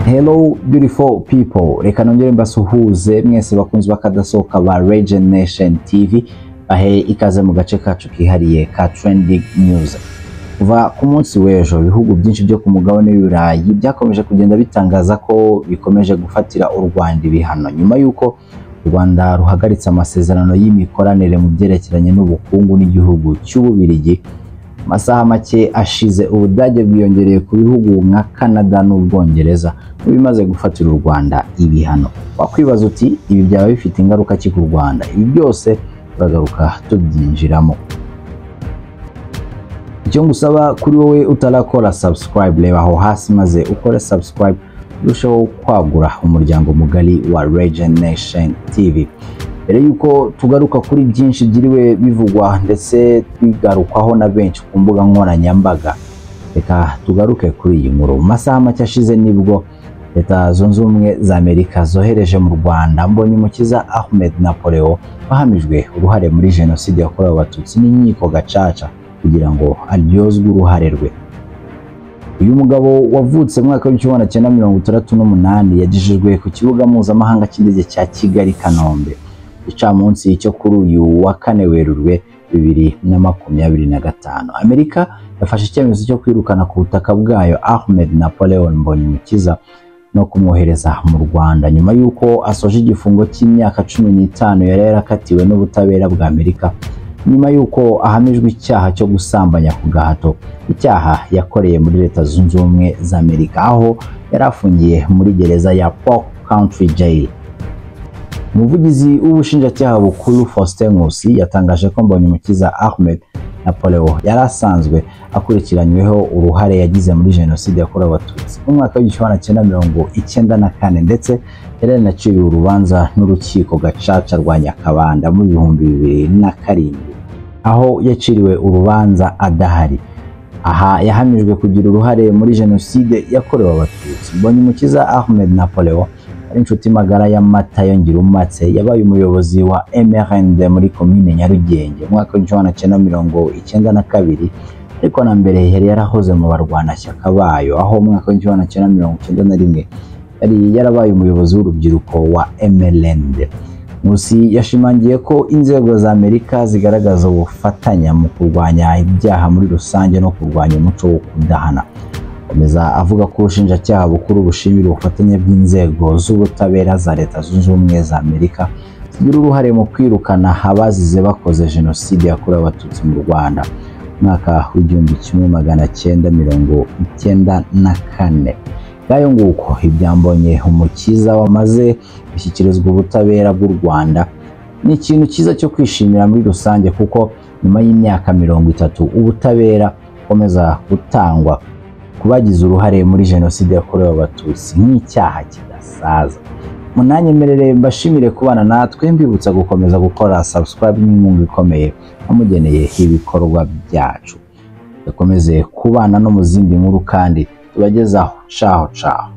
Hello beautiful people, reka nongere mbasuhuze mwese bakunzi bakadasohoka ba Regen Nation TV bahe ikaze mu gace kacu kihariye ka trending news. Kuva ku munsi w'ejo ibihugu byinshi byo ku mugabane w'Iburayi byakomeje kugenda bitangaza ko bikomeje gufatira u Rwanda ibihano nyuma yuko u Rwanda ruhagaritse amasezerano y'imikoranire mu byerekeranye n'ubukungu n'igihugu cy'Ububiligi. Masaha make ashize Ubudage bwiyongereye ku bihugu nka Canada n'Ubwongereza bimaze gufatira u Rwanda ibihano. Wakwibaza uti ibi byaba bifite ingaruka ki ku Rwanda? Ibi byose turagaruka tubyinjiramo. Icyo ngusaba kuri wowe utarakora subscribe, reba aho hasi maze ukore subscribe urushaho kwagura umuryango mugari wa Regen Nation TV. Mbere yuko tugaruka kuri byinshi byiriwe bivugwa ndetse twigarukwaho na benshi ku mbuga nkoranyambaga, reka tugaruke kuri iyi nkuru. Masaha make ashize nibwo Leta Zunze Ubumwe za Amerika zohereje mu Rwanda Mbonyumukiza Ahmed Napoleon wahamijwe uruhare muri jenoside yakorewe Abatutsi n'inkiko Gacaca kugira ngo aryozwe uruhare rwe. Uyu mugabo wavutse mu mwaka w'1968 yagejejwe ku kibuga mpuzamahanga cy'indege cya Kigali Kanombe icamunsi cyo kuri uyu wa 4 Werurwe 2025. Amerika yafashe icyemezo cyo kwirukana ku butaka bwayo Ahmed Napoleon Mbonyumukiza no kumwohereza mu Rwanda nyuma yuko asoje igifungo cy'imyaka 15 yari yarakatiwe n'ubutabera bwa Amerika nyuma yuko ahamijwe icyaha cyo gusambanya ku gahato, icyaha yakoreye muri Leta Zunze Ubumwe za Amerika aho yarafungiye muri gereza ya Polk County Jail. Umuvugizi w'ubushinjacyaha bukuru Faustin Nkusi yatangaje ko Mbonyumukiza Ahmed Napoleon yarasanzwe akurikiranyweho uruhare yagize muri jenoside yakorewe Abatutsi mu mwaka w'1994 ndetse yaranaciriwe urubanza n'urukiko Gacaca rwa Nyakabanda mu 2007 aho yaciriwe urubanza adahari. Aha yahamijwe kugira uruhare muri jenoside yakorewe Abatutsi. Mbonyumukiza Ahmed Napoleon inshuti magara ya Matayo Ngirumpatse yabaye umuyobozi wa MRND muri komine Nyarugenge mu mwaka w'1992, ariko na mbere yari yarahoze mu barwanashyaka bayo aho mu mwaka w'1991 yari yarabaye umuyobozi w'urubyiruko wa MRND. Nkusi yashimangiye ko inzego za Amerika zigaragaza ubufatanya mu kurwanya ibyaha muri rusange no kurwanya umuco wo kudahana. Komeza avuga ko ubushinjacyaha bukuru bushimira ubufatanye bw'inzego z'ubutabera za Leta Zunze Ubumwe za Amerika zigira uruhare mu kwirukana abazize bakoze jenoside yakorewe Abatutsi mu Rwanda mwaka w'1994. Ngayo nguko ibyambonye umukiza wamaze gushyikirizwa ubutabera bw'u Rwanda ni ikintu cyiza cyo kwishimira muri rusange, kuko nyuma y'imyaka 30 ubutabera komeza gutangwa kubagize uruhare muri jenoside yakorewe Abatutsi nk'icyaha kidasaza. Munanyemerere mbashimire kubana natwe, mbibutsa gukomeza gukora subscribe n'inkunga ikomeye amugeneye ibikorwa byacu. Dukomeze kubana no mu zindi nkuru kandi tubagezaho. Ciao ciao.